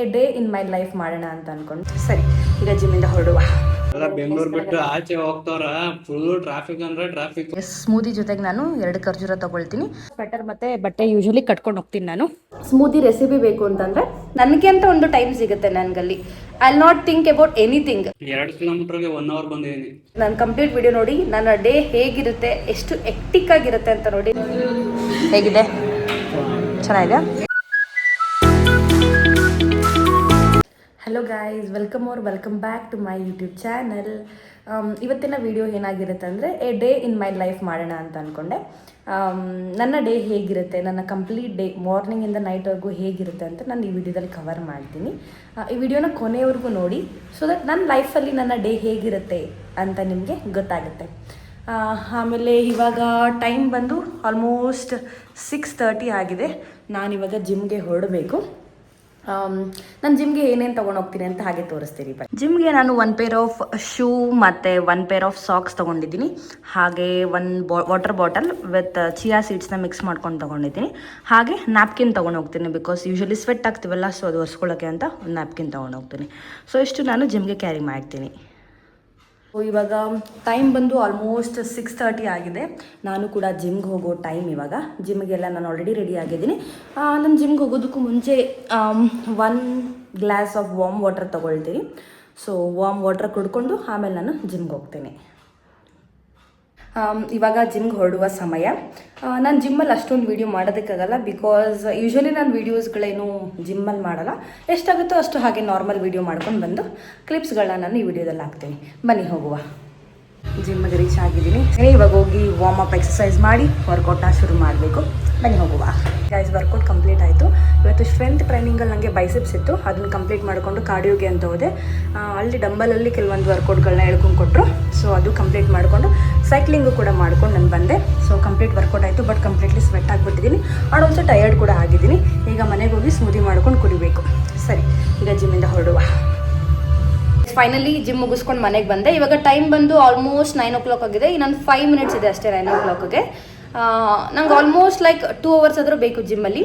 A day in my life ಮಾಡೋಣ ಅಂತ ಅಂದ್ಕೊಂಡು ಸರಿ ಈಗ ಜಿಮ್ಮಿಂದ ಹೊರಡುವ. ಬೆಂಗಳೂರು ಬಿಟ್ಟು ಆಚೆ ಹೋಗ್ತಾರ, ಫುಲ್ ಟ್ರಾಫಿಕ್ ಅಂದ್ರೆ ಟ್ರಾಫಿಕ್. ಸ್ಮೂದಿ ಜೊತೆಗೆ ನಾನು 2 ಖರ್ಜೂರ ತಗೊಳ್ತೀನಿ. ಸ್ವೆಟರ್ ಮತ್ತೆ ಬಟ್ಟೆ ಯೂಶಲಿ ಕಟ್ಕೊಂಡು ಹೋಗ್ತೀನಿ ನಾನು. ಸ್ಮೂದಿ ರೆಸಿಪಿ ಬೇಕು ಅಂತಂದ್ರೆ ನನಗೆ ಅಂತ ಒಂದು ಟೈಮ್ ಸಿಗುತ್ತೆ ನನಗಲ್ಲಿ. I will not think about anything. 2 ಕಿಲೋಮೀಟರ್ಗೆ 1 ಅವರ್ ಬಂದಿದ್ದೀನಿ. ನಾನು ಕಂಪ್ಲೀಟ್ ವಿಡಿಯೋ ನೋಡಿ ನನ್ನ ಡೇ ಹೇಗಿರುತ್ತೆ, ಎಷ್ಟು ಎಕ್ಟಿಕ್ ಆಗಿರುತ್ತೆ ಅಂತ ನೋಡಿ. ಹೇಗಿದೆ? ಚೆನ್ನಾಗಿದೆ. Hello guys, welcome back to my YouTube channel. ಇವತ್ತಿನ ವಿಡಿಯೋ ಏನಾಗಿರುತ್ತೆ ಅಂದರೆ a day in my life ಮಾಡೋಣ ಅಂತ ಅಂದ್ಕೊಂಡೆ. ನನ್ನ ಡೇ ಹೇಗಿರುತ್ತೆ, ನನ್ನ ಕಂಪ್ಲೀಟ್ ಡೇ ಮಾರ್ನಿಂಗಿಂದ ನೈಟ್ವರೆಗೂ ಹೇಗಿರುತ್ತೆ ಅಂತ ನಾನು ಈ ವಿಡಿಯೋದಲ್ಲಿ ಕವರ್ ಮಾಡ್ತೀನಿ. ಈ ವಿಡಿಯೋನ ಕೊನೆಯವರೆಗೂ ನೋಡಿ, ಸೊ ದಟ್ ನನ್ನ ಲೈಫಲ್ಲಿ ನನ್ನ ಡೇ ಹೇಗಿರುತ್ತೆ ಅಂತ ನಿಮಗೆ ಗೊತ್ತಾಗುತ್ತೆ. ಆಮೇಲೆ ಇವಾಗ ಟೈಮ್ ಬಂದು ಆಲ್ಮೋಸ್ಟ್ 6:30 ಆಗಿದೆ. ನಾನಿವಾಗ ಜಿಮ್ಗೆ ಹೊರಡಬೇಕು. ನಾನು ಜಿಮ್ಗೆ ಏನೇನು ತೊಗೊಂಡೋಗ್ತೀನಿ ಅಂತ ಹಾಗೆ ತೋರಿಸ್ತೀನಿ. ಜಿಮ್ಗೆ ನಾನು 1 ಪೇರ್ ಆಫ್ ಶೂ ಮತ್ತು 1 ಪೇರ್ ಆಫ್ ಸಾಕ್ಸ್ ತೊಗೊಂಡಿದ್ದೀನಿ. ಹಾಗೆ 1 ವಾಟರ್ ಬಾಟಲ್ ವಿತ್ ಚಿಯಾ ಸೀಡ್ಸ್ನ ಮಿಕ್ಸ್ ಮಾಡ್ಕೊಂಡು ತೊಗೊಂಡಿದ್ದೀನಿ. ಹಾಗೆ ನ್ಯಾಪ್ಕಿನ್ ತೊಗೊಂಡೋಗ್ತೀನಿ, ಬಿಕಾಸ್ ಯೂಶಲಿ ಸ್ವೆಟ್ ಆಗ್ತೀವಲ್ಲ, ಸೊ ಅದು ಒರೆಸ್ಕೊಳ್ಳೋಕ್ಕೆ ಅಂತ ಒಂದು ನ್ಯಾಪ್ಕಿನ್ ತೊಗೊಂಡೋಗ್ತೀನಿ. ಸೊ ಇಷ್ಟು ನಾನು ಜಿಮ್ಗೆ ಕ್ಯಾರಿ ಮಾಡ್ತೀನಿ. ಇವಾಗ ಟೈಮ್ ಬಂದು ಆಲ್ಮೋಸ್ಟ್ 6:30 ಆಗಿದೆ. ನಾನು ಕೂಡ ಜಿಮ್ಗೆ ಹೋಗೋ ಟೈಮ್ ಇವಾಗ. ಜಿಮ್ಗೆಲ್ಲ ನಾನು ಆಲ್ರೆಡಿ ರೆಡಿ ಆಗಿದ್ದೀನಿ. ನಾನು ಜಿಮ್ಗೆ ಹೋಗೋದಕ್ಕೂ ಮುಂಚೆ 1 ಗ್ಲಾಸ್ ಆಫ್ ವಾರ್ಮ್ ವಾಟರ್ ತೊಗೊಳ್ತೀನಿ. ಸೊ ವಾರ್ಮ್ ವಾಟರ್ ಕುಡ್ಕೊಂಡು ಆಮೇಲೆ ನಾನು ಜಿಮ್ಗೆ ಹೋಗ್ತೀನಿ. ಇವಾಗ ಜಿಮ್ಗೆ ಹೊರಡುವ ಸಮಯ. ನಾನು ಜಿಮ್ಮಲ್ಲಿ ಅಷ್ಟೊಂದು ವೀಡಿಯೋ ಮಾಡೋದಕ್ಕಾಗಲ್ಲ, ಬಿಕಾಸ್ ಯೂಶ್ವಲಿ ನಾನು ವೀಡಿಯೋಸ್ಗಳೇನು ಜಿಮ್ಮಲ್ಲಿ ಮಾಡಲ್ಲ. ಎಷ್ಟಾಗುತ್ತೋ ಅಷ್ಟು ಹಾಗೆ ನಾರ್ಮಲ್ ವೀಡಿಯೋ ಮಾಡ್ಕೊಂಡು ಬಂದು ಕ್ಲಿಪ್ಸ್ಗಳನ್ನ ನಾನು ಈ ವಿಡಿಯೋದಲ್ಲಿ ಹಾಕ್ತೀನಿ. ಬನ್ನಿ ಹೋಗುವ. ಜಿಮ್ಗೆ ರೀಚ್ ಆಗಿದ್ದೀನಿ. ಇವಾಗ ಹೋಗಿ ವಾರ್ಮ್ ಅಪ್ ಎಕ್ಸಸೈಸ್ ಮಾಡಿ ವರ್ಕೌಟ್ನ ಶುರು ಮಾಡಬೇಕು. ಬನ್ನಿ ಹೋಗುವ. ಗೈಸ್, ವರ್ಕೌಟ್ ಕಂಪ್ಲೀಟ್ ಆಯಿತು. ಇವತ್ತು ಸ್ಟ್ರೆಂತ್ ಟ್ರೈನಿಂಗಲ್ಲಿ ನನಗೆ ಬೈಸೆಪ್ಸ್ ಇತ್ತು, ಅದನ್ನು ಕಂಪ್ಲೀಟ್ ಮಾಡಿಕೊಂಡು ಕಾರ್ಡಿಯೋಗೆ ಅಂತ ಹೋದೆ. ಅಲ್ಲಿ ಡಂಬಲಲ್ಲಿ ಕೆಲವೊಂದು ವರ್ಕೌಟ್ಗಳನ್ನ ಹೇಳ್ಕೊಂಡು ಕೊಟ್ಟರು. ಸೊ ಅದು ಕಂಪ್ಲೀಟ್ ಮಾಡಿಕೊಂಡು ಸೈಕ್ಲಿಂಗು ಕೂಡ ಮಾಡ್ಕೊಂಡು ನಾನು ಬಂದೆ. ಸೊ ಕಂಪ್ಲೀಟ್ ವರ್ಕೌಟ್ ಆಯಿತು, ಬಟ್ ಕಂಪ್ಲೀಟ್ಲಿ ಸ್ವೆಟ್ ಆಗಿಬಿಟ್ಟಿದ್ದೀನಿ. ಆ್ಯಂಡ್ ಆಲ್ಸೋ ಟಯರ್ಡ್ ಕೂಡ ಆಗಿದ್ದೀನಿ. ಈಗ ಮನೆಗೆ ಹೋಗಿ ಸ್ಮೂದಿ ಮಾಡ್ಕೊಂಡು ಕುಡಿಬೇಕು. ಸರಿ, ಈಗ ಜಿಮ್ಮಿಂದ ಹೊರಡುವ. ಫೈನಲಿ ಜಿಮ್ ಮುಗಿಸ್ಕೊಂಡು ಮನೆಗೆ ಬಂದೆ. ಇವಾಗ ಟೈಮ್ ಬಂದು ಆಲ್ಮೋಸ್ಟ್ 9 o'clock ಆಗಿದೆ. ಇನ್ನೊಂದು 5 minutes ಇದೆ ಅಷ್ಟೇ 9 o'clockಗೆ. ನಂಗೆ ಆಲ್ಮೋಸ್ಟ್ ಲೈಕ್ 2 hours ಆದರೂ ಬೇಕು ಜಿಮ್ಮಲ್ಲಿ,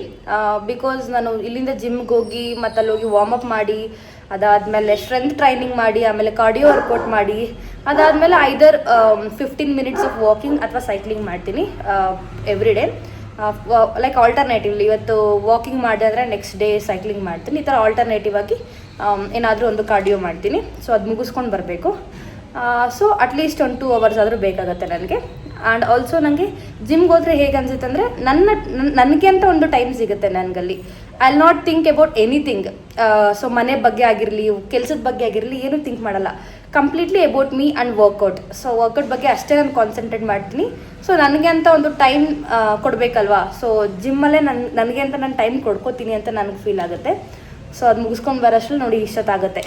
ಬಿಕಾಸ್ ನಾನು ಇಲ್ಲಿಂದ ಜಿಮ್ಗೆ ಹೋಗಿ ಮತ್ತು ಅಲ್ಲೋಗಿ ವಾರ್ಮ್ ಅಪ್ ಮಾಡಿ, ಅದಾದಮೇಲೆ ಸ್ಟ್ರೆಂತ್ ಟ್ರೈನಿಂಗ್ ಮಾಡಿ, ಆಮೇಲೆ ಕಾರ್ಡಿಯೋ ವರ್ಕೌಟ್ ಮಾಡಿ, ಅದಾದಮೇಲೆ ಐದರ್ 15 minutes ಆಫ್ ವಾಕಿಂಗ್ ಅಥವಾ ಸೈಕ್ಲಿಂಗ್ ಮಾಡ್ತೀನಿ ಎವ್ರಿ ಡೇ. ಲೈಕ್ ಆಲ್ಟರ್ನೇಟಿವ್ಲಿ ಇವತ್ತು ವಾಕಿಂಗ್ ಮಾಡಿದ್ರೆ ನೆಕ್ಸ್ಟ್ ಡೇ ಸೈಕ್ಲಿಂಗ್ ಮಾಡ್ತೀನಿ. ಈ ಥರ ಆಲ್ಟರ್ನೇಟಿವ್ ಆಗಿ ಏನಾದರೂ ಒಂದು ಕಾರ್ಡಿಯೋ ಮಾಡ್ತೀನಿ. ಸೊ ಅದು ಮುಗಿಸ್ಕೊಂಡು ಬರಬೇಕು. ಸೊ ಅಟ್ಲೀಸ್ಟ್ ಒಂದು 2 hours ಆದರೂ ಬೇಕಾಗುತ್ತೆ ನನಗೆ. ಆ್ಯಂಡ್ ಆಲ್ಸೋ ನನಗೆ ಜಿಮ್ಗೆ ಹೋದರೆ ಹೇಗೆ ಅನಿಸುತ್ತೆ ಅಂದರೆ ನನಗೆ ಅಂತ ಒಂದು ಟೈಮ್ ಸಿಗುತ್ತೆ ನನಗಲ್ಲಿ. I will not think about anything. So ಮನೆ ಬಗ್ಗೆ ಆಗಿರಲಿ, ಕೆಲಸದ ಬಗ್ಗೆ ಆಗಿರಲಿ, ಏನೂ ಥಿಂಕ್ ಮಾಡಲ್ಲ. Completely about me and workout. So workout ಬಗ್ಗೆ ಅಷ್ಟೇ ನಾನು ಕಾನ್ಸಂಟ್ರೇಟ್ ಮಾಡ್ತೀನಿ. ಸೊ ನನಗೆ ಅಂತ ಒಂದು ಟೈಮ್ ಕೊಡಬೇಕಲ್ವಾ. ಸೊ ಜಿಮ್ಮಲ್ಲೇ ನನಗೆ ಅಂತ ನಾನು ಟೈಮ್ ಕೊಡ್ಕೋತೀನಿ ಅಂತ ನನಗೆ ಫೀಲ್ ಆಗುತ್ತೆ. ಸೊ ಅದು ಮುಗಿಸ್ಕೊಂಡು ಬರೋಷ್ಟು ನೋಡಿ ಇಷ್ಟೊತ್ತಾಗುತ್ತೆ.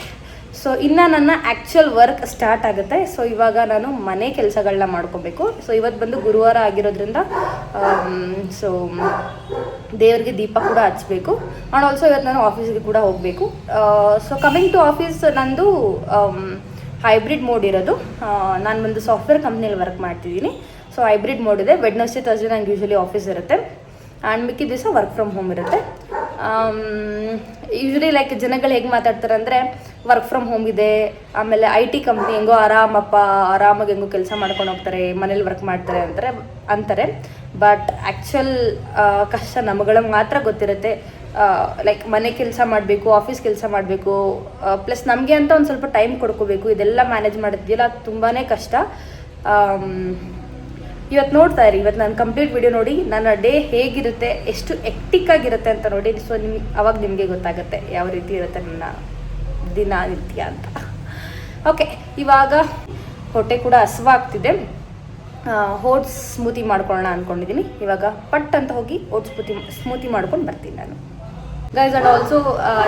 ಸೊ ಇನ್ನು ನನ್ನ ಆ್ಯಕ್ಚುಯಲ್ ವರ್ಕ್ ಸ್ಟಾರ್ಟ್ ಆಗುತ್ತೆ. ಸೊ ಇವಾಗ ನಾನು ಮನೆ ಕೆಲಸಗಳನ್ನ ಮಾಡ್ಕೋಬೇಕು. ಸೊ ಇವತ್ತು ಬಂದು ಗುರುವಾರ ಆಗಿರೋದ್ರಿಂದ ಸೊ ದೇವರಿಗೆ ದೀಪ ಕೂಡ ಹಚ್ಚಬೇಕು. ಆ್ಯಂಡ್ ಆಲ್ಸೋ ಇವತ್ತು ನಾನು ಆಫೀಸ್ಗೆ ಕೂಡ ಹೋಗಬೇಕು. ಸೊ ಕಮಿಂಗ್ ಟು ಆಫೀಸ್, ನಂದು ಹೈಬ್ರಿಡ್ ಮೋಡ್ ಇರೋದು. ನಾನು ಒಂದು ಸಾಫ್ಟ್ವೇರ್ ಕಂಪ್ನಿಯಲ್ಲಿ ವರ್ಕ್ ಮಾಡ್ತಿದ್ದೀನಿ. ಸೊ ಹೈಬ್ರಿಡ್ ಮೋಡ್ ಇದೆ. ವೆಡ್ನೆಸ್ಡೇ ಥರ್ಸ್ಡೇ ನಂಗೆ ಯೂಶ್ವಲಿ ಆಫೀಸ್ ಇರುತ್ತೆ, ಆ್ಯಂಡ್ ಮಿಕ್ಕಿದ ದಿವಸ ವರ್ಕ್ ಫ್ರಮ್ ಹೋಮ್ ಇರುತ್ತೆ. ಯೂಶ್ವಲಿ ಲೈಕ್ ಜನಗಳು ಹೇಗೆ ಮಾತಾಡ್ತಾರೆ ಅಂದರೆ ವರ್ಕ್ ಫ್ರಮ್ ಹೋಮ್ ಇದೆ, ಆಮೇಲೆ IT ಕಂಪ್ನಿ ಹೆಂಗೋ ಆರಾಮಾಗಿ ಹೆಂಗೋ ಕೆಲಸ ಮಾಡ್ಕೊಂಡು ಹೋಗ್ತಾರೆ, ಮನೇಲಿ ವರ್ಕ್ ಮಾಡ್ತಾರೆ ಅಂತಾರೆ. ಬಟ್ ಆ್ಯಕ್ಚುಯಲ್ ಕಷ್ಟ ನಮಗಳಿಗೆ ಮಾತ್ರ ಗೊತ್ತಿರುತ್ತೆ. ಲೈಕ್ ಮನೆ ಕೆಲಸ ಮಾಡಬೇಕು, ಆಫೀಸ್ ಕೆಲಸ ಮಾಡಬೇಕು, ಪ್ಲಸ್ ನಮಗೆ ಅಂತ ಒಂದು ಸ್ವಲ್ಪ ಟೈಮ್ ಕೊಡ್ಕೋಬೇಕು. ಇದೆಲ್ಲ ಮ್ಯಾನೇಜ್ ಮಾಡಿದ್ಯಲ್ಲ, ತುಂಬಾ ಕಷ್ಟ. ಇವತ್ತು ನೋಡ್ತಾ ಇರಿ, ಇವತ್ತು ನಾನು ಕಂಪ್ಲೀಟ್ ವಿಡಿಯೋ ನೋಡಿ ನನ್ನ ಡೇ ಹೇಗಿರುತ್ತೆ, ಎಷ್ಟು ಎಕ್ಟಿಕ್ ಆಗಿರುತ್ತೆ ಅಂತ ನೋಡಿ. ಸೊ ಅವಾಗ ನಿಮಗೆ ಗೊತ್ತಾಗುತ್ತೆ ಯಾವ ರೀತಿ ಇರುತ್ತೆ ನನ್ನ ದಿನನಿತ್ಯ ಅಂತ. ಓಕೆ, ಇವಾಗ ಹೊಟ್ಟೆ ಕೂಡ ಹಸಿವಾಗ್ತಿದೆ. ಓಟ್ಸ್ ಸ್ಮೂತಿ ಮಾಡ್ಕೊಳ್ಳೋಣ ಅಂದ್ಕೊಂಡಿದ್ದೀನಿ. ಇವಾಗ ಪಟ್ ಅಂತ ಹೋಗಿ ಓಟ್ಸ್ ಸ್ಮೂತಿ ಮಾಡ್ಕೊಂಡು ಬರ್ತೀನಿ ನಾನು. ಗೈಸ್, ಆ್ಯಂಡ್ ಆಲ್ಸೋ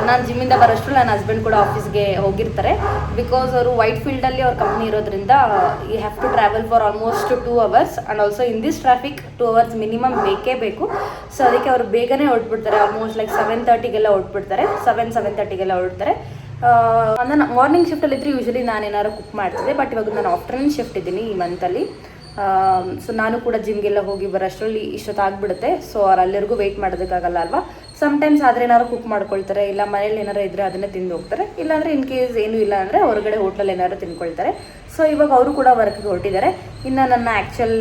ನಾನು ಜಿಮ್ಮಿಂದ ಬರೋಷ್ಟು ನನ್ನ ಹಸ್ಬೆಂಡ್ ಕೂಡ ಆಫೀಸ್ಗೆ ಹೋಗಿರ್ತಾರೆ. ಬಿಕಾಸ್ ಅವರು ವೈಟ್ ಫೀಲ್ಡಲ್ಲಿ ಅವ್ರ ಕಂಪ್ನಿ ಇರೋದ್ರಿಂದ you have to travel for almost 2 hours. And also in this traffic 2 hours minimum ಬೇಕೇ ಬೇಕು. ಸೊ ಅದಕ್ಕೆ ಅವರು ಬೇಗನೆ ಹೊರಟ್ಬಿಡ್ತಾರೆ. Almost like 7:30ಗೆಲ್ಲ ಹೊರಟ್ಬಿಡ್ತಾರೆ. 7:30ಗೆಲ್ಲ ಹೊರಡ್ತಾರೆ. ನಾನು ಮಾರ್ನಿಂಗ್ ಶಿಫ್ಟಲ್ಲಿ ಇದ್ದರೆ ಯೂಶ್ವಲಿ ನಾನು ಏನಾದ್ರು ಕುಕ್ ಮಾಡ್ತಿದ್ದೆ. ಬಟ್ ಇವಾಗ ನಾನು ಆಫ್ಟರ್ನೂನ್ ಶಿಫ್ಟ್ ಇದ್ದೀನಿ ಈ ಮಂತಲ್ಲಿ. ಸೊ ನಾನು ಕೂಡ ಜಿಮ್ಗೆಲ್ಲ ಹೋಗಿ ಬರೋಷ್ಟರಲ್ಲಿ ಇಷ್ಟೊತ್ತಾಗ್ಬಿಡುತ್ತೆ. ಸೊ ಅವ್ರು ಅಲ್ಲಿವರೆಗೂ ವೆಯ್ಟ್ ಮಾಡೋದಕ್ಕಾಗಲ್ಲ ಅಲ್ವಾ. ಸಮ್ಟೈಮ್ಸ್ ಆದರೆ ಏನಾದ್ರು ಕುಕ್ ಮಾಡ್ಕೊಳ್ತಾರೆ, ಇಲ್ಲ ಮನೇಲಿ ಏನಾರು ಇದ್ದರೆ ಅದನ್ನೇ ತಿಂದು ಹೋಗ್ತಾರೆ. ಇಲ್ಲಾಂದರೆ ಇನ್ ಕೇಸ್ ಏನೂ ಇಲ್ಲ ಅಂದರೆ ಹೊರಗಡೆ ಹೋಟ್ಲಲ್ಲಿ ಏನಾದ್ರು ತಿನ್ಕೊಳ್ತಾರೆ. ಸೊ ಇವಾಗ ಅವರು ಕೂಡ ವರ್ಕ್ಗೆ ಹೊರಟಿದ್ದಾರೆ. ಇನ್ನು ನನ್ನ ಆ್ಯಕ್ಚುಲ್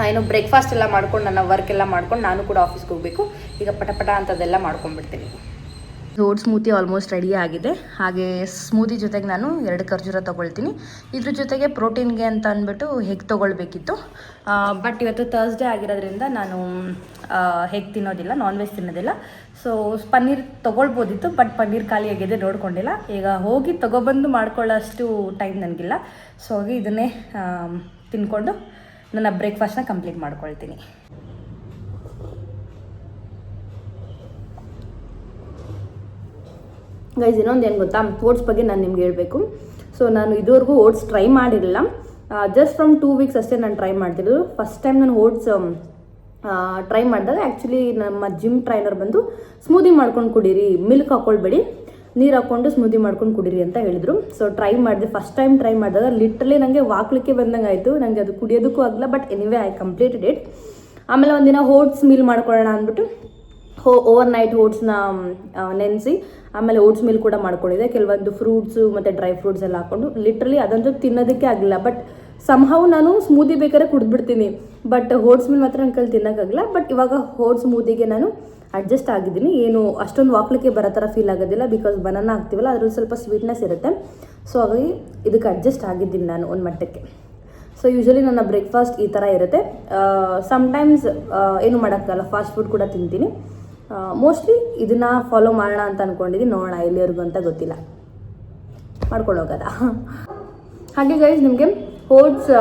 ಏನು ಬ್ರೇಕ್ಫಾಸ್ಟ್ ಎಲ್ಲ ಮಾಡ್ಕೊಂಡು ನನ್ನ ವರ್ಕ್ ಎಲ್ಲ ಮಾಡ್ಕೊಂಡು ನಾನು ಕೂಡ ಆಫೀಸ್ಗೆ ಹೋಗಬೇಕು. ಈಗ ಪಟ ಅಂಥದ್ದೆಲ್ಲ ಮಾಡ್ಕೊಂಡ್ಬಿಡ್ತೀನಿ. ಓಟ್ಸ್ ಸ್ಮೂತಿ ಆಲ್ಮೋಸ್ಟ್ ರೆಡಿ ಆಗಿದೆ. ಹಾಗೆ ಸ್ಮೂತಿ ಜೊತೆಗೆ ನಾನು 2 ಖರ್ಜೂರ ತೊಗೊಳ್ತೀನಿ. ಇದ್ರ ಜೊತೆಗೆ ಪ್ರೋಟೀನ್ಗೆ ಅಂತ ಅಂದ್ಬಿಟ್ಟು ಹೆಗ್ ತೊಗೊಳ್ಬೇಕಿತ್ತು. ಬಟ್ ಇವತ್ತು ಥರ್ಸ್ಡೇ ಆಗಿರೋದ್ರಿಂದ ನಾನು ಹೆಗ್ ತಿನ್ನೋದಿಲ್ಲ, ನಾನ್ ವೆಜ್ ತಿನ್ನೋದಿಲ್ಲ. ಸೊ ಪನ್ನೀರ್ ತೊಗೊಳ್ಬೋದಿತ್ತು, ಬಟ್ ಪನ್ನೀರ್ ಖಾಲಿ ಆಗಿದೆ, ನೋಡ್ಕೊಂಡಿಲ್ಲ. ಈಗ ಹೋಗಿ ತೊಗೊಬಂದು ಮಾಡ್ಕೊಳ್ಳೋಷ್ಟು ಟೈಮ್ ನನಗಿಲ್ಲ. ಸೊ ಹೋಗಿ ಇದನ್ನೇ ತಿನ್ಕೊಂಡು ನನ್ನ ಬ್ರೇಕ್ಫಾಸ್ಟ್ನ ಕಂಪ್ಲೀಟ್ ಮಾಡ್ಕೊಳ್ತೀನಿ. ಗೈಸ್, ಇನ್ನೊಂದು ಏನು ಗೊತ್ತಾ, ಓಟ್ಸ್ ಬಗ್ಗೆ ನಾನು ನಿಮ್ಗೆ ಹೇಳಬೇಕು. ಸೊ ನಾನು ಇದುವರೆಗೂ ಓಟ್ಸ್ ಟ್ರೈ ಮಾಡಿರಲಿಲ್ಲ. ಜಸ್ಟ್ ಫ್ರಮ್ 2 ವೀಕ್ಸ್ ಅಷ್ಟೇ ನಾನು ಟ್ರೈ ಮಾಡ್ತಿರೋದು. ಫಸ್ಟ್ ಟೈಮ್ ನಾನು ಓಟ್ಸ್ ಟ್ರೈ ಮಾಡಿದಾಗ ಆ್ಯಕ್ಚುಲಿ ನಮ್ಮ ಜಿಮ್ ಟ್ರೈನರ್ ಬಂದು ಸ್ಮೂದಿ ಮಾಡ್ಕೊಂಡು ಕುಡೀರಿ, ಮಿಲ್ಕ್ ಹಾಕ್ಕೊಳ್ಬೇಡಿ, ನೀರು ಹಾಕ್ಕೊಂಡು ಸ್ಮೂದಿ ಮಾಡ್ಕೊಂಡು ಕುಡೀರಿ ಅಂತ ಹೇಳಿದರು. ಸೊ ಟ್ರೈ ಮಾಡಿದೆ. ಫಸ್ಟ್ ಟೈಮ್ ಟ್ರೈ ಮಾಡಿದಾಗ ಲಿಟ್ರಲಿ ನನಗೆ ವಾಕ್ಲಿಕ್ಕೆ ಬಂದಂಗೆ ಆಯಿತು. ನನಗೆ ಅದು ಕುಡಿಯೋದಕ್ಕೂ ಆಗಲ್ಲ. But anyway I completed it. ಆಮೇಲೆ ಒಂದಿನ ಓಟ್ಸ್ ಮೀಲ್ ಮಾಡ್ಕೊಳ್ಳೋಣ ಅಂದ್ಬಿಟ್ಟು ಓವರ್ ನೈಟ್ ಓಟ್ಸ್ನ ನೆನೆಸಿ ಆಮೇಲೆ ಓಟ್ಸ್ ಮೀಲ್ ಕೂಡ ಮಾಡ್ಕೊಂಡಿದ್ದೆ. ಕೆಲವೊಂದು ಫ್ರೂಟ್ಸು ಮತ್ತು ಡ್ರೈ ಫ್ರೂಟ್ಸ್ ಎಲ್ಲ ಹಾಕ್ಕೊಂಡು ಲಿಟ್ರಲಿ ಅದಂತೂ ತಿನ್ನೋದಕ್ಕೆ ಆಗಲಿಲ್ಲ. ಬಟ್ ಸಮ್ಹೌ ನಾನು ಸ್ಮೂದಿ ಬೇಕಾದ್ರೆ ಕುಡಿದ್ಬಿಡ್ತೀನಿ, ಬಟ್ ಓಟ್ಸ್ ಮೀಲ್ ಮಾತ್ರ ನನ್ನ ಕೈಲಿ ತಿನ್ನೋಕ್ಕಾಗಲ್ಲ. ಬಟ್ ಇವಾಗ ಓಟ್ಸ್ ಸ್ಮೂದಿಗೆ ನಾನು ಅಡ್ಜಸ್ಟ್ ಆಗಿದ್ದೀನಿ. ಏನು ಅಷ್ಟೊಂದು ವಾಕ್ಲಿಕ್ಕೆ ಬರೋ ಥರ ಫೀಲ್ ಆಗೋದಿಲ್ಲ, ಬಿಕಾಸ್ ಬನಾನ ಹಾಕ್ತೀವಲ್ಲ ಅದ್ರಲ್ಲಿ ಸ್ವಲ್ಪ ಸ್ವೀಟ್ನೆಸ್ ಇರುತ್ತೆ. ಸೊ ಹಾಗಾಗಿ ಇದಕ್ಕೆ ಅಡ್ಜಸ್ಟ್ ಆಗಿದ್ದೀನಿ ನಾನು ಒಂದು ಮಟ್ಟಕ್ಕೆ. ಸೊ ಯೂಶ್ವಲಿ ನನ್ನ ಬ್ರೇಕ್ಫಾಸ್ಟ್ ಈ ಥರ ಇರುತ್ತೆ. ಸಮ್ಟೈಮ್ಸ್ ಏನು ಮಾಡೋಕ್ಕಾಗಲ್ಲ, ಫಾಸ್ಟ್ ಫುಡ್ ಕೂಡ ತಿಂತೀನಿ. ಮೋಸ್ಟ್ಲಿ ಇದನ್ನು ಫಾಲೋ ಮಾಡೋಣ ಅಂತ ಅಂದ್ಕೊಂಡಿದ್ದೀನಿ. ನೋಡೋಣ ಎಲ್ಲಿವರೆಗೂ ಅಂತ ಗೊತ್ತಿಲ್ಲ, ಮಾಡ್ಕೊಂಡು ಹೋಗೋದ. ಹಾಗೆ ಗೈಸ್, ನಿಮಗೆ ಓಟ್ಸ್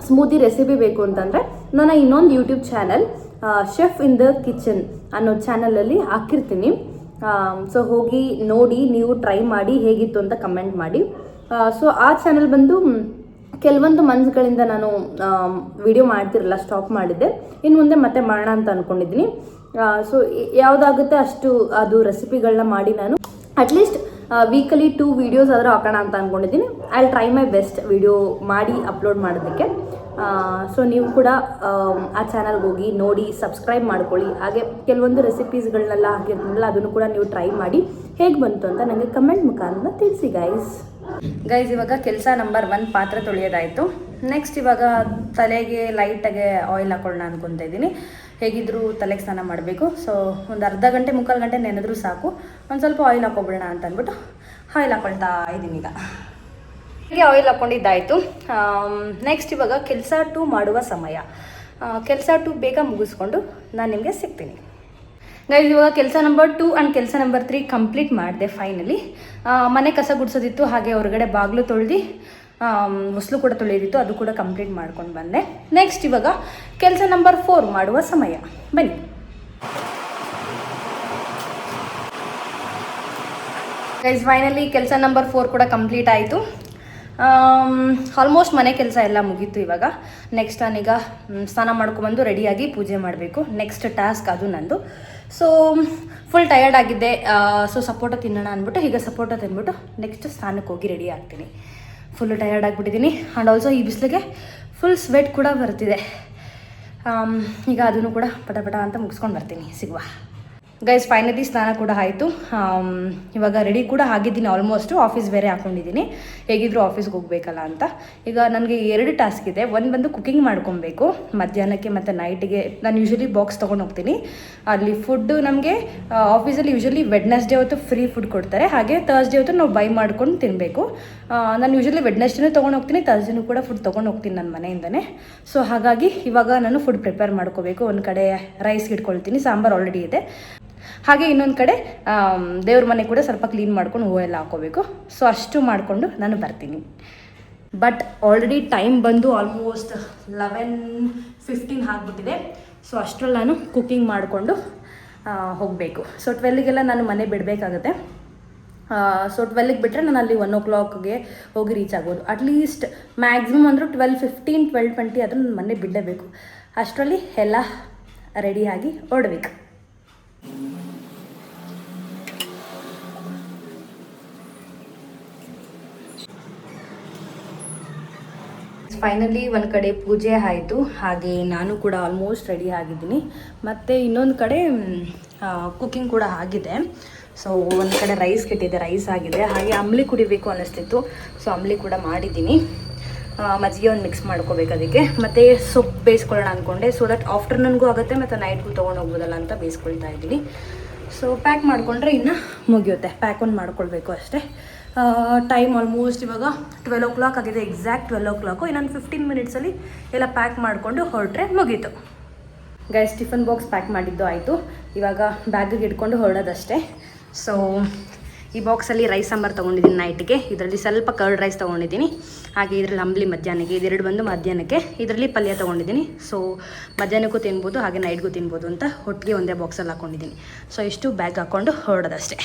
ಸ್ಮೂದಿ ರೆಸಿಪಿ ಬೇಕು ಅಂತಂದರೆ ನನ್ನ ಇನ್ನೊಂದು YouTube channel chef in the kitchen ಅನ್ನೋ ಚಾನಲಲ್ಲಿ ಹಾಕಿರ್ತೀನಿ. ಸೊ ಹೋಗಿ ನೋಡಿ, ನೀವು ಟ್ರೈ ಮಾಡಿ ಹೇಗಿತ್ತು ಅಂತ ಕಮೆಂಟ್ ಮಾಡಿ. ಸೊ ಆ ಚಾನಲ್ ಬಂದು ಕೆಲವೊಂದು ಮಂತ್ಸ್ಗಳಿಂದ ನಾನು ವಿಡಿಯೋ ಮಾಡ್ತಿರಲ್ಲ, ಸ್ಟಾಪ್ ಮಾಡಿದ್ದೆ. ಇನ್ನು ಮುಂದೆ ಮತ್ತೆ ಮಾಡೋಣ ಅಂತ ಅಂದ್ಕೊಂಡಿದ್ದೀನಿ. ಸೊ ಯಾವುದಾಗುತ್ತೆ ಅಷ್ಟು ಅದು ರೆಸಿಪಿಗಳನ್ನ ಮಾಡಿ ನಾನು ಅಟ್ಲೀಸ್ಟ್ ವೀಕಲಿ 2 ವೀಡಿಯೋಸ್ ಆದರೂ ಹಾಕೋಣ ಅಂತ ಅಂದ್ಕೊಂಡಿದ್ದೀನಿ. I will try my best video ಮಾಡಿ ಅಪ್ಲೋಡ್ ಮಾಡೋದಕ್ಕೆ. ಸೊ ನೀವು ಕೂಡ ಆ ಚಾನಲ್ಗೆ ಹೋಗಿ ನೋಡಿ, ಸಬ್ಸ್ಕ್ರೈಬ್ ಮಾಡ್ಕೊಳ್ಳಿ. ಹಾಗೆ ಕೆಲವೊಂದು ರೆಸಿಪೀಸ್ಗಳನ್ನೆಲ್ಲ ಹಾಕಿರ್ತೀನಲ್ಲ, ಅದನ್ನು ಕೂಡ ನೀವು ಟ್ರೈ ಮಾಡಿ ಹೇಗೆ ಬಂತು ಅಂತ ನನಗೆ ಕಮೆಂಟ್ ಮುಖಾಂತರ ತಿಳಿಸಿ ಗೈಸ್. ಇವಾಗ ಕೆಲಸ ನಂಬರ್ 1 ಪಾತ್ರೆ ತೊಳೆಯೋದಾಯಿತು. ನೆಕ್ಸ್ಟ್ ಇವಾಗ ತಲೆಗೆ ಲೈಟಾಗೆ ಆಯಿಲ್ ಹಾಕೊಳ್ಳೋಣ ಅನ್ಕೊತಾ ಇದ್ದೀನಿ. ಹೇಗಿದ್ದರೂ ತಲೆಗೆ ಸ್ನಾನ ಮಾಡಬೇಕು. ಸೊ ಒಂದು ಅರ್ಧ ಗಂಟೆ 3/4 ಗಂಟೆ ನೆನೆದ್ರೂ ಸಾಕು. ಒಂದು ಸ್ವಲ್ಪ ಆಯಿಲ್ ಹಾಕೊಬಿಡೋಣ ಅಂತ ಅಂದ್ಬಿಟ್ಟು ಆಯಿಲ್ ಹಾಕೊಳ್ತಾ ಇದ್ದೀನಿ. ಈಗ ಹೀಗೆ ಆಯಿಲ್ ಹಾಕ್ಕೊಂಡಿದ್ದಾಯಿತು. ನೆಕ್ಸ್ಟ್ ಇವಾಗ ಕೆಲಸ 2 ಮಾಡುವ ಸಮಯ. ಕೆಲಸ 2 ಬೇಗ ಮುಗಿಸ್ಕೊಂಡು ನಾನು ನಿಮಗೆ ಸಿಗ್ತೀನಿ ಗೈಸ್. ಇವಾಗ ಕೆಲಸ ನಂಬರ್ 2 ಆ್ಯಂಡ್ ಕೆಲಸ ನಂಬರ್ 3 ಕಂಪ್ಲೀಟ್ ಮಾಡಿದೆ ಫೈನಲಿ. ಮನೆ ಕಸ ಗುಡಿಸೋದಿತ್ತು, ಹಾಗೆ ಹೊರಗಡೆ ಬಾಗಿಲು ತೊಳೆದು ಹೊಸಲು ಕೂಡ ತೊಳೆಯೋದಿತ್ತು, ಅದು ಕೂಡ ಕಂಪ್ಲೀಟ್ ಮಾಡ್ಕೊಂಡು ಬಂದೆ. ನೆಕ್ಸ್ಟ್ ಇವಾಗ ಕೆಲಸ ನಂಬರ್ 4 ಮಾಡುವ ಸಮಯ. ಬನ್ನಿ ಗೈಸ್, ಫೈನಲಿ ಕೆಲಸ ನಂಬರ್ 4 ಕೂಡ ಕಂಪ್ಲೀಟ್ ಆಯಿತು. ಆಲ್ಮೋಸ್ಟ್ ಮನೆ ಕೆಲಸ ಎಲ್ಲ ಮುಗೀತು. ಇವಾಗ ನೆಕ್ಸ್ಟ್ ನಾನೀಗ ಸ್ನಾನ ಮಾಡ್ಕೊಬಂದು ರೆಡಿಯಾಗಿ ಪೂಜೆ ಮಾಡಬೇಕು. ನೆಕ್ಸ್ಟ್ ಟಾಸ್ಕ್ ಅದು ನಂದು. ಸೊ ಫುಲ್ ಟಯರ್ಡ್ ಆಗಿದ್ದೆ. ಸೊ ಸಪೋಟ ತಿನ್ನೋಣ ಅಂದ್ಬಿಟ್ಟು ಈಗ ಸಪೋಟ ತಿಂದ್ಬಿಟ್ಟು ನೆಕ್ಸ್ಟ್ ಸ್ನಾನಕ್ಕೆ ಹೋಗಿ ರೆಡಿ ಆಗ್ತೀನಿ. ಫುಲ್ಲು ಟಯರ್ಡ್ ಆಗಿಬಿಟ್ಟಿದ್ದೀನಿ. ಆ್ಯಂಡ್ ಆಲ್ಸೋ ಈ ಬಿಸಿಲಿಗೆ ಫುಲ್ ಸ್ವೆಟ್ ಕೂಡ ಬರ್ತಿದೆ. ಈಗ ಅದನ್ನು ಕೂಡ ಪಟ ಅಂತ ಮುಗಿಸ್ಕೊಂಡು ಬರ್ತೀನಿ. ಸಿಗುವ ಗೈಸ್. ಫೈನಲಿ ಸ್ನಾನ ಕೂಡ ಆಯಿತು. ಇವಾಗ ರೆಡಿ ಕೂಡ ಆಗಿದ್ದೀನಿ ಆಲ್ಮೋಸ್ಟು. ಆಫೀಸ್ ಬೇರೆ ಹಾಕ್ಕೊಂಡಿದ್ದೀನಿ, ಹೇಗಿದ್ದರೂ ಆಫೀಸ್ಗೆ ಹೋಗಬೇಕಲ್ಲ ಅಂತ. ಈಗ ನನಗೆ 2 ಟಾಸ್ಕ್ ಇದೆ. ಒಂದು ಬಂದು ಕುಕಿಂಗ್ ಮಾಡ್ಕೊಬೇಕು ಮಧ್ಯಾಹ್ನಕ್ಕೆ ಮತ್ತು ನೈಟಿಗೆ. ನಾನು ಯೂಶ್ವಲಿ ಬಾಕ್ಸ್ ತೊಗೊಂಡು ಹೋಗ್ತೀನಿ. ಅಲ್ಲಿ ಫುಡ್ಡು ನಮಗೆ ಆಫೀಸಲ್ಲಿ ಯೂಶ್ವಲಿ ವೆಡ್ನೆಸ್ಡೇ ಹೊತ್ತು ಫ್ರೀ ಫುಡ್ ಕೊಡ್ತಾರೆ. ಹಾಗೆ ಥರ್ಸ್ಡೇ ಹೊತ್ತು ನಾವು ಬೈ ಮಾಡ್ಕೊಂಡು ತಿನ್ನಬೇಕು. ನಾನು ಯೂಶ್ವಲಿ ವೆಡ್ನೆಸ್ಡೇನೂ ತೊಗೊಂಡು ಹೋಗ್ತೀನಿ, ಥರ್ಸ್ಡೇನೂ ಕೂಡ ಫುಡ್ ತೊಗೊಂಡು ಹೋಗ್ತೀನಿ ನನ್ನ ಮನೆಯಿಂದನೇ. ಸೊ ಹಾಗಾಗಿ ಇವಾಗ ನಾನು ಫುಡ್ ಪ್ರಿಪೇರ್ ಮಾಡ್ಕೋಬೇಕು. ಒಂದು ಕಡೆ ರೈಸ್ ಇಟ್ಕೊಳ್ತೀನಿ, ಸಾಂಬಾರು ಆಲ್ರೆಡಿ ಇದೆ. ಹಾಗೆ ಇನ್ನೊಂದು ಕಡೆ ದೇವ್ರ ಮನೆ ಕೂಡ ಸ್ವಲ್ಪ ಕ್ಲೀನ್ ಮಾಡ್ಕೊಂಡು ಹೂವೆಲ್ಲ ಹಾಕೋಬೇಕು. ಸೊ ಅಷ್ಟು ಮಾಡಿಕೊಂಡು ನಾನು ಬರ್ತೀನಿ. ಬಟ್ ಆಲ್ರೆಡಿ ಟೈಮ್ ಬಂದು ಆಲ್ಮೋಸ್ಟ್ 11:15 ಆಗಿಬಿಟ್ಟಿದೆ. ಸೊ ಅಷ್ಟರಲ್ಲಿ ನಾನು ಕುಕ್ಕಿಂಗ್ ಮಾಡಿಕೊಂಡು ಹೋಗಬೇಕು. ಸೊ 12ಗೆಲ್ಲ ನಾನು ಮನೆ ಬಿಡಬೇಕಾಗುತ್ತೆ. ಸೊ 12ಗೆ ಬಿಟ್ಟರೆ ನಾನು ಅಲ್ಲಿ 1 o'clockಗೆ ಹೋಗಿ ರೀಚ್ ಆಗ್ಬೋದು. ಅಟ್ಲೀಸ್ಟ್ ಮ್ಯಾಕ್ಸಿಮಮ್ ಅಂದರೂ 12:15, 12:20 ಆದರೂ ನಾನು ಮನೆ ಬಿಡಲೇಬೇಕು. ಅಷ್ಟರಲ್ಲಿ ಎಲ್ಲ ರೆಡಿಯಾಗಿ ಹೊರಡ್ಬೇಕು. ಫೈನಲಿ ಒಂದು ಕಡೆ ಪೂಜೆ ಆಯಿತು, ಹಾಗೆ ನಾನು ಕೂಡ ಆಲ್ಮೋಸ್ಟ್ ರೆಡಿ ಆಗಿದ್ದೀನಿ. ಮತ್ತು ಇನ್ನೊಂದು ಕಡೆ ಕುಕ್ಕಿಂಗ್ ಕೂಡ ಆಗಿದೆ. ಸೊ ಒಂದು ಕಡೆ ರೈಸ್ ಕೆಟ್ಟಿದೆ, ರೈಸ್ ಆಗಿದೆ. ಹಾಗೆ ಅಂಬ್ಲಿ ಕುಡಿಬೇಕು ಅನ್ನಿಸ್ತಿತ್ತು, ಸೊ ಅಂಬ್ಲಿ ಕೂಡ ಮಾಡಿದ್ದೀನಿ. ಮಜ್ಜಿಗೆ ಒಂದು ಮಿಕ್ಸ್ ಮಾಡ್ಕೋಬೇಕು ಅದಕ್ಕೆ. ಮತ್ತು ಸೊಪ್ಪು ಬೇಯಿಸ್ಕೊಳ್ಳೋಣ ಅಂದ್ಕೊಂಡೆ, ಸೊ ದಟ್ ಆಫ್ಟರ್ನೂನ್ಗೂ ಆಗುತ್ತೆ ಮತ್ತು ನೈಟ್ಗೂ ತೊಗೊಂಡು ಹೋಗ್ಬೋದಲ್ಲ ಅಂತ ಬೇಯಿಸ್ಕೊಳ್ತಾ ಇದ್ದೀನಿ. ಸೊ ಪ್ಯಾಕ್ ಮಾಡಿಕೊಂಡ್ರೆ ಇನ್ನು ಮುಗಿಯುತ್ತೆ. ಪ್ಯಾಕ್ ಒಂದು ಮಾಡ್ಕೊಳ್ಬೇಕು ಅಷ್ಟೇ. ಟೈಮ್ ಆಲ್ಮೋಸ್ಟ್ ಇವಾಗ 12 o'clock ಆಗಿದೆ, ಎಕ್ಸಾಕ್ಟ್ 12 o'clock. ಇನ್ನೊಂದು 15 ಮಿನಿಟ್ಸಲ್ಲಿ ಎಲ್ಲ ಪ್ಯಾಕ್ ಮಾಡಿಕೊಂಡು ಹೊರಟ್ರೆ ಮುಗೀತು. ಗೈಸ್, ಟಿಫನ್ ಬಾಕ್ಸ್ ಪ್ಯಾಕ್ ಮಾಡಿದ್ದು ಆಯಿತು. ಇವಾಗ ಬ್ಯಾಗಿಗೆ ಇಟ್ಕೊಂಡು ಹೊರಡೋದಷ್ಟೇ. ಸೊ ಈ ಬಾಕ್ಸಲ್ಲಿ ರೈಸ್ ಸಾಂಬಾರು ತೊಗೊಂಡಿದ್ದೀನಿ ನೈಟ್ಗೆ. ಇದರಲ್ಲಿ ಸ್ವಲ್ಪ ಕರ್ಡ್ ರೈಸ್ ತೊಗೊಂಡಿದ್ದೀನಿ. ಹಾಗೆ ಇದರಲ್ಲಿ ಅಂಬ್ಲಿ ಮಧ್ಯಾಹ್ನಕ್ಕೆ, ಇದೆರಡು ಬಂದು ಮಧ್ಯಾಹ್ನಕ್ಕೆ. ಇದರಲ್ಲಿ ಪಲ್ಯ ತೊಗೊಂಡಿದ್ದೀನಿ. ಸೊ ಮಧ್ಯಾಹ್ನಕ್ಕೂ ತಿನ್ಬೋದು, ಹಾಗೆ ನೈಟ್ಗೂ ತಿನ್ಬೋದು ಅಂತ ಒಟ್ಟಿಗೆ ಒಂದೇ ಬಾಕ್ಸಲ್ಲಿ ಹಾಕ್ಕೊಂಡಿದ್ದೀನಿ. ಸೊ ಇಷ್ಟು ಬ್ಯಾಗ್ ಹಾಕ್ಕೊಂಡು ಹೊರಡೋದಷ್ಟೇ.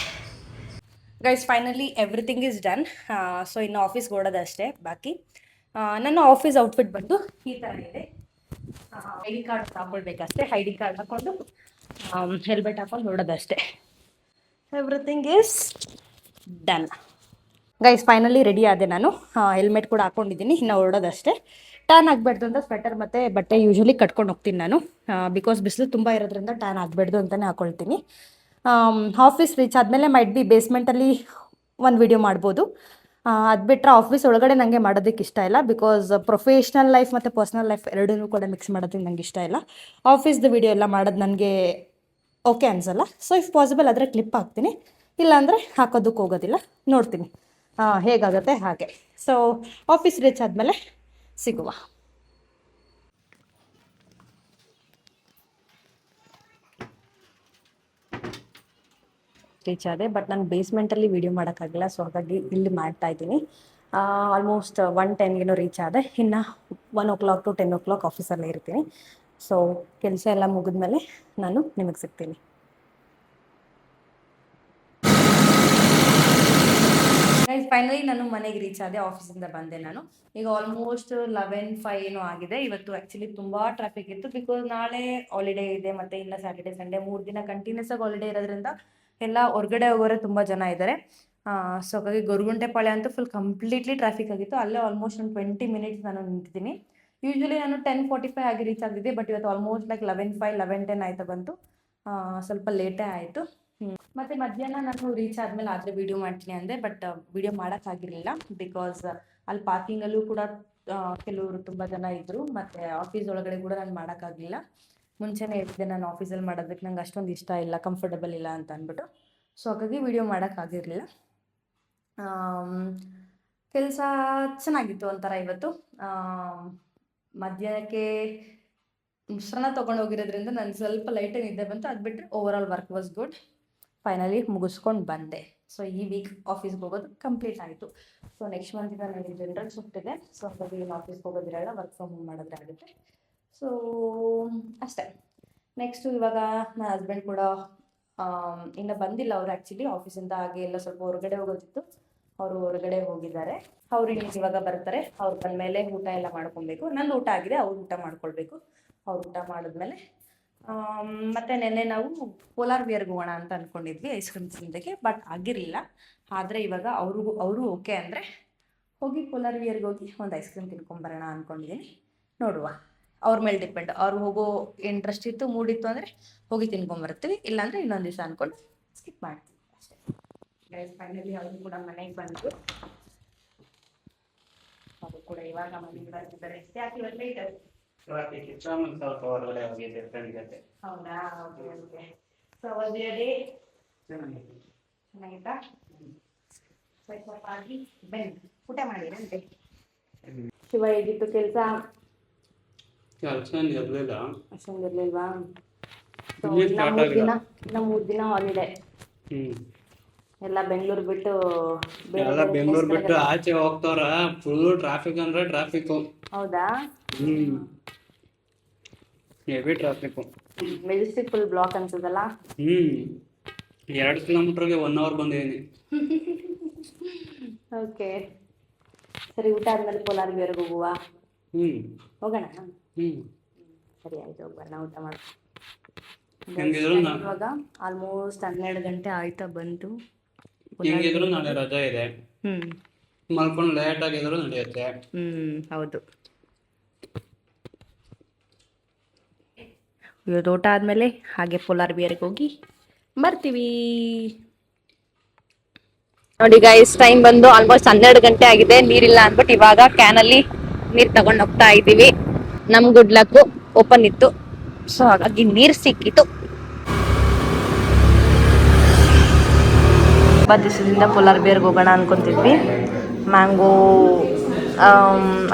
Guys, finally everything is done. So ಇನ್ನು ಆಫೀಸ್ಗೆ ಹೊರಡೋದಷ್ಟೇ ಬಾಕಿ. ನನ್ನ ಆಫೀಸ್ ಔಟ್ಫಿಟ್ ಬಂದು ಈ ಥರ ಇದೆ. ಐ ಡಿ ಕಾರ್ಡ್ ಹಾಕ್ಕೊಳ್ಬೇಕಷ್ಟೇ. ಐ ಡಿ ಕಾರ್ಡ್ ಹಾಕ್ಕೊಂಡು ಹೆಲ್ಮೆಟ್ ಹಾಕ್ಕೊಂಡು ಹೊರಡೋದಷ್ಟೇ. Everything is done. Guys, finally ready ಆದೆ ನಾನು. ಹೆಲ್ಮೆಟ್ ಕೂಡ ಹಾಕ್ಕೊಂಡಿದ್ದೀನಿ, ಇನ್ನು ಹೊರಡೋದಷ್ಟೇ. ಟ್ಯಾನ್ ಆಗಬಾರ್ದು ಅಂತ ಸ್ವೆಟರ್ ಮತ್ತು ಬಟ್ಟೆ ಯೂಶ್ವಲಿ ಕಟ್ಕೊಂಡು ಹೋಗ್ತೀನಿ ನಾನು. ಬಿಕಾಸ್ ಬಿಸಿಲು ತುಂಬ ಇರೋದ್ರಿಂದ ಟ್ಯಾನ್ ಆಗಬಾರ್ದು ಅಂತಲೇ ಹಾಕ್ಕೊಳ್ತೀನಿ. ಆಫೀಸ್ ರೀಚ್ ಆದಮೇಲೆ ಮೈಟ್ ಬಿ ಬೇಸ್ಮೆಂಟಲ್ಲಿ ಒಂದು ವಿಡಿಯೋ ಮಾಡ್ಬೋದು. ಅದು ಬಿಟ್ಟರೆ ಆಫೀಸ್ ಒಳಗಡೆ ನನಗೆ ಮಾಡೋದಕ್ಕೆ ಇಷ್ಟ ಇಲ್ಲ. ಬಿಕಾಸ್ ಪ್ರೊಫೆಷ್ನಲ್ ಲೈಫ್ ಮತ್ತು ಪರ್ಸ್ನಲ್ ಲೈಫ್ ಎರಡನ್ನೂ ಕೂಡ ಮಿಕ್ಸ್ ಮಾಡೋದಕ್ಕೆ ನಂಗೆ ಇಷ್ಟ ಇಲ್ಲ. ಆಫೀಸ್ದು ವಿಡಿಯೋ ಎಲ್ಲ ಮಾಡೋದು ನನಗೆ ಓಕೆ ಅನಿಸಲ್ಲ. ಸೊ ಇಫ್ ಪಾಸಿಬಲ್ ಆದರೆ ಕ್ಲಿಪ್ ಹಾಕ್ತೀನಿ, ಇಲ್ಲಾಂದರೆ ಹಾಕೋದಕ್ಕೆ ಹೋಗೋದಿಲ್ಲ. ನೋಡ್ತೀನಿ ಹೇಗಾಗುತ್ತೆ ಹಾಗೆ. ಸೊ ಆಫೀಸ್ ರೀಚ್ ಆದಮೇಲೆ ಸಿಗುವ. ರೀಚ್ ಆದೆ, ಬಟ್ ನಾನು ಬೇಸ್ಮೆಂಟಲ್ಲಿ ವೀಡಿಯೋ ಮಾಡೋಕ್ಕಾಗಲ್ಲ. ಸೊ ಹಾಗಾಗಿ ಇಲ್ಲಿ ಮಾಡ್ತಾಯಿದ್ದೀನಿ. ಆಲ್ಮೋಸ್ಟ್ 1:10 ರೀಚ್ ಆದೆ. ಇನ್ನು 1 o'clock to 10 o'clock ಆಫೀಸಲ್ಲೇ ಇರ್ತೀನಿ. ಸೊ ಕೆಲಸ ಎಲ್ಲ ಮುಗಿದ್ಮೇಲೆ ನಾನು ನಿಮಗೆ ಸಿಗ್ತೀನಿ. ಫೈನಲಿ ನಾನು ಮನೆಗೆ ರೀಚ್ ಆದೆ, ಆಫೀಸಿಂದ ಬಂದೆ ನಾನು. ಈಗ ಆಲ್ಮೋಸ್ಟ್ 11:05 ಏನೋ ಆಗಿದೆ. ಇವತ್ತು ಆ್ಯಕ್ಚುಲಿ ತುಂಬ ಟ್ರಾಫಿಕ್ ಇತ್ತು. ಬಿಕಾಸ್ ನಾಳೆ ಹಾಲಿಡೇ ಇದೆ, ಮತ್ತು ಇನ್ನು ಸ್ಯಾಟರ್ಡೆ ಸಂಡೇ 3 ದಿನ ಕಂಟಿನ್ಯೂಸ್ ಆಗಿ ಹಾಲಿಡೇ ಇರೋದ್ರಿಂದ ಎಲ್ಲ ಹೊರಗಡೆ ಹೋಗೋರೆ ತುಂಬ ಜನ ಇದ್ದಾರೆ. ಸೊ ಹಾಗಾಗಿ ಗೊರಗುಂಟೆಪಾಳ್ಯ ಅಂತೂ ಫುಲ್ ಕಂಪ್ಲೀಟ್ಲಿ ಟ್ರಾಫಿಕ್ ಆಗಿತ್ತು. ಅಲ್ಲೇ ಆಲ್ಮೋಸ್ಟ್ ಒಂದು 20 minutes ನಾನು ನಿಂತಿದ್ದೀನಿ. ಯೂಶ್ವಲಿ ನಾನು 10:45 ಆಗಿ ರೀಚ್ ಆಗಿದ್ದೆ, ಬಟ್ ಇವತ್ತು ಆಲ್ಮೋಸ್ಟ್ ಲೈಕ್ 11:05 11:10 ಆಯ್ತಾ ಬಂತು. ಸ್ವಲ್ಪ ಲೇಟೇ ಆಯಿತು. ಮತ್ತು ಮಧ್ಯಾಹ್ನ ನಾನು ರೀಚ್ ಆದಮೇಲೆ ಆದರೆ ವೀಡಿಯೋ ಮಾಡ್ತೀನಿ ಅಂದೆ, ಬಟ್ ವೀಡಿಯೋ ಮಾಡೋಕ್ಕಾಗಿರಲಿಲ್ಲ. ಬಿಕಾಸ್ ಅಲ್ಲಿ ಪಾರ್ಕಿಂಗಲ್ಲೂ ಕೂಡ ಕೆಲವರು ತುಂಬ ಜನ ಇದ್ದರು. ಮತ್ತು ಆಫೀಸ್ ಒಳಗಡೆ ಕೂಡ ನಾನು ಮಾಡೋಕ್ಕಾಗಲಿಲ್ಲ. ಮುಂಚೆನೇ ಇರ್ತಿದ್ದೆ, ನಾನು ಆಫೀಸಲ್ಲಿ ಮಾಡೋದಕ್ಕೆ ನಂಗೆ ಅಷ್ಟೊಂದು ಇಷ್ಟ ಇಲ್ಲ, ಕಂಫರ್ಟಬಲ್ ಇಲ್ಲ ಅಂತ ಅಂದ್ಬಿಟ್ಟು. ಸೊ ಹಾಗಾಗಿ ವೀಡಿಯೋ ಮಾಡೋಕ್ಕಾಗಿರಲಿಲ್ಲ. ಕೆಲಸ ಚೆನ್ನಾಗಿತ್ತು ಒಂಥರ ಇವತ್ತು. ಮಧ್ಯಾಹ್ನಕ್ಕೆ ಮಿಶ್ರಣ ತೊಗೊಂಡು ಹೋಗಿರೋದ್ರಿಂದ ನನಗೆ ಸ್ವಲ್ಪ ಲೈಟಾಗಿ ನಿದ್ದೆ ಬಂತು. ಅದು ಬಿಟ್ಟರೆ over all work was good. Finally ಮುಗಿಸ್ಕೊಂಡು ಬಂದೆ. ಸೊ ಈ ವೀಕ್ ಆಫೀಸ್ಗೆ ಹೋಗೋದು ಕಂಪ್ಲೀಟ್ ಆಯಿತು. ಸೊ ನೆಕ್ಸ್ಟ್ ಮಂತಿಂದ ನನಗೆ ಜನರಲ್ ಶಿಫ್ಟ್ ಇದೆ. ಸೊ ಹಾಗಾಗಿ ಏನು ಆಫೀಸ್ಗೆ ಹೋಗೋದಿರಲ್ಲ, ವರ್ಕ್ ಫ್ರಮ್ ಹೋಮ್ ಮಾಡಿದ್ರೆ ಆಗುತ್ತೆ. ಸೊ ಅಷ್ಟೇ. ನೆಕ್ಸ್ಟು ಇವಾಗ ನನ್ನ ಹಸ್ಬೆಂಡ್ ಕೂಡ ಇನ್ನೂ ಬಂದಿಲ್ಲ. ಅವರು ಆ್ಯಕ್ಚುಲಿ ಆಫೀಸಿಂದ ಹಾಗೆ ಎಲ್ಲ ಸ್ವಲ್ಪ ಹೊರಗಡೆ ಹೋಗೋದಿತ್ತು, ಅವರು ಹೊರಗಡೆ ಹೋಗಿದ್ದಾರೆ. ಅವ್ರು ಇಲ್ಲಿಗೆ ಇವಾಗ ಬರ್ತಾರೆ. ಅವ್ರು ಬಂದಮೇಲೆ ಊಟ ಎಲ್ಲ ಮಾಡ್ಕೊಬೇಕು. ನಂದು ಊಟ ಆಗಿದೆ, ಅವ್ರು ಊಟ ಮಾಡ್ಕೊಳ್ಬೇಕು. ಅವ್ರು ಊಟ ಮಾಡಿದ್ಮೇಲೆ ಮತ್ತು ನೆನ್ನೆ ನಾವು ಪೋಲಾರ್ ಬಿಯರ್ಗೆ ಹೋಗೋಣ ಅಂತ ಅಂದ್ಕೊಂಡಿದ್ವಿ ಐಸ್ ಕ್ರೀಮ್ ತಿನ್ನೋದಕ್ಕೆ, ಬಟ್ ಆಗಿರಲಿಲ್ಲ. ಆದರೆ ಇವಾಗ ಅವರು ಓಕೆ ಅಂದರೆ ಹೋಗಿ ಪೋಲಾರ್ ಬಿಯರ್ಗೆ ಹೋಗಿ ಒಂದು ಐಸ್ ಕ್ರೀಮ್ ತಿನ್ಕೊಂಬರೋಣ ಅಂದ್ಕೊಂಡಿದ್ದೀನಿ. ನೋಡುವ, ಅವ್ರ ಮೇಲೆ ಡಿಪೆಂಡ್. ಅವ್ರು ಹೋಗೋ ಇಂಟ್ರೆಸ್ಟ್ ಇತ್ತು, ಮೂಡಿತ್ತು ಅಂದರೆ ಹೋಗಿ ತಿನ್ಕೊಂಬರ್ತೀವಿ, ಇಲ್ಲಾಂದರೆ ಇನ್ನೊಂದು ದಿವಸ ಅಂದ್ಕೊಂಡು ಸ್ಕಿಪ್ ಮಾಡ್ತೀವಿ ಅಷ್ಟೇ. ಫೈನಲಿ ಅವರು ಕೂಡ ಮನೆಗೆ ಬಂದರು. ಅವರು ಕೂಡ ಇವಾಗ ಮನೆಗೆ ಬರ್ತಿದ್ದಾರೆ. ಯಾಕೆ ಇವತ್ತು ಲೇಟ್ ಆಗುತ್ತೆ? ಹೊರಗಡೆ ಹೋಗಿದ್ದೆ ಫ್ರೆಂಡ್ ಜೊತೆ. ಹೌದಾ? Okay okay. ಸೊ ಡೇ ಚೆನ್ನಾಗಿತ್ತಾ? ಸ್ವಲ್ಪ ಆಗಿ ಬನ್ನಿ ಊಟ ಮಾಡಿರಂತೆ. ಶಿವ, ಹೇಗಿತ್ತು ಕೆಲಸ? ಕೆಲಸ ಇರಲಿಲ್ಲ, ಅಷ್ಟೊಂದು ಇರಲಿಲ್ವಾ? ಇನ್ನು 3 ದಿನ ಹಾಲಿಡೇ. ಎಲ್ಲ ಬೆಂಗಳೂರು ಬಿಟ್ಟು ಆಚೆ ಹೋಗ್ತಾರ. ಫುಲ್ ಟ್ರಾಫಿಕ್ ಅಂದ್ರೆ ಟ್ರಾಫಿಕ್. ಹೌದಾ? Heavy traffic. Majestic full block ಅನ್ಸದಲ್ಲ? 2 ಕಿಲೋಮೀಟರ್ಗೆ 1 hour ಬಂದಿದ್ದೀನಿ. ಓಕೆ, ಸರಿ. ಊಟ ಆದ್ಮೇಲೆ ಪೋಲಾರ್ ಬಿಯರ್ಗೆ ಹೋಗುವ. ಹೋಗೋಣ? ಸರಿ ಆಯ್ತು, ಹೋಗೋಣ. ಊಟ ಮಾಡಿ ಇವಾಗ ಆಲ್ಮೋಸ್ಟ್ 12 ಗಂಟೆ ಆಯ್ತಾ ಬಂತು. ಹೆಂಗಿದ್ರು ನಾಳೆ ರಜೆ ಇದೆ, ಮಲ್ಕೊಂಡು ಲೇಟ್ ಆಗಿದ್ರು ನಡೆಯುತ್ತೆ. ಹೌದು. ಇವತ್ತು ಊಟ ಆದಮೇಲೆ ಹಾಗೆ ಪೋಲಾರ್ ಬಿಯರ್ಗೆ ಹೋಗಿ ಬರ್ತೀವಿ. ನೋಡಿ ಗೈಸ್, ಟೈಮ್ ಬಂದು ಆಲ್ಮೋಸ್ಟ್ 12 ಗಂಟೆ ಆಗಿದೆ. ನೀರಿಲ್ಲ ಅಂದ್ಬಿಟ್ಟು ಇವಾಗ ಕ್ಯಾನಲ್ಲಿ ನೀರು ತಗೊಂಡು ಹೋಗ್ತಾ ಇದ್ದೀವಿ. ನಮ್ ಗುಡ್ ಲಕ್ ಓಪನ್ ಇತ್ತು, ಸೊ ಹಾಗಾಗಿ ನೀರು ಸಿಕ್ಕಿತು. ತುಂಬ ದಿವಸದಿಂದ ಪೋಲಾರ್ ಬಿಯರ್ಗೆ ಹೋಗೋಣ ಅನ್ಕೊಂತಿದ್ವಿ. ಮ್ಯಾಂಗೋ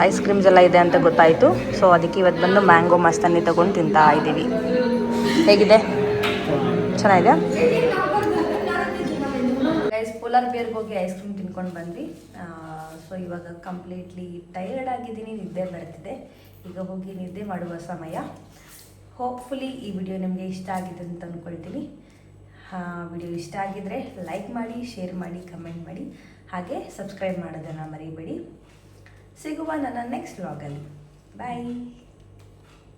ಐಸ್ ಕ್ರೀಮ್ಸ್ ಎಲ್ಲ ಇದೆ ಅಂತ ಗೊತ್ತಾಯಿತು. ಸೊ ಅದಕ್ಕೆ ಇವತ್ತು ಬಂದು ಮ್ಯಾಂಗೋ ಮಸ್ತನ್ನಿ ತಗೊಂಡು ತಿಂತಾ ಇದ್ದೀವಿ. ಹೇಗಿದೆ? ಚೆನ್ನಾಗಿದೆ. ಗೈಸ್, ಪೋಲಾರ್ ಬಿಯರ್ಗೆ ಹೋಗಿ ಐಸ್ ಕ್ರೀಮ್ ತಿನ್ಕೊಂಡು ಬಂದ್ವಿ. ಸೊ ಇವಾಗ ಕಂಪ್ಲೀಟ್ಲಿ ಟಯರ್ಡ್ ಆಗಿದ್ದೀನಿ, ನಿದ್ದೆ ಬರ್ತಿದೆ. ಈಗ ಹೋಗಿ ನಿದ್ದೆ ಮಾಡುವ ಸಮಯ. ಹೋಪ್ಫುಲಿ ಈ ವಿಡಿಯೋ ನಿಮಗೆ ಇಷ್ಟ ಆಗಿದೆ ಅಂತ ಅಂದ್ಕೊಳ್ತೀನಿ. ವಿಡಿಯೋ ಇಷ್ಟ ಆಗಿದ್ರೆ ಲೈಕ್ ಮಾಡಿ, ಶೇರ್ ಮಾಡಿ, ಕಮೆಂಟ್ ಮಾಡಿ, ಹಾಗೆ ಸಬ್ಸ್ಕ್ರೈಬ್ ಮಾಡೋದನ್ನು ಮರಿಬೇಡಿ. ಸಿಗುವ ನನ್ನ ನೆಕ್ಸ್ಟ್ ವ್ಲಾಗಲ್ಲಿ. ಬಾಯ್.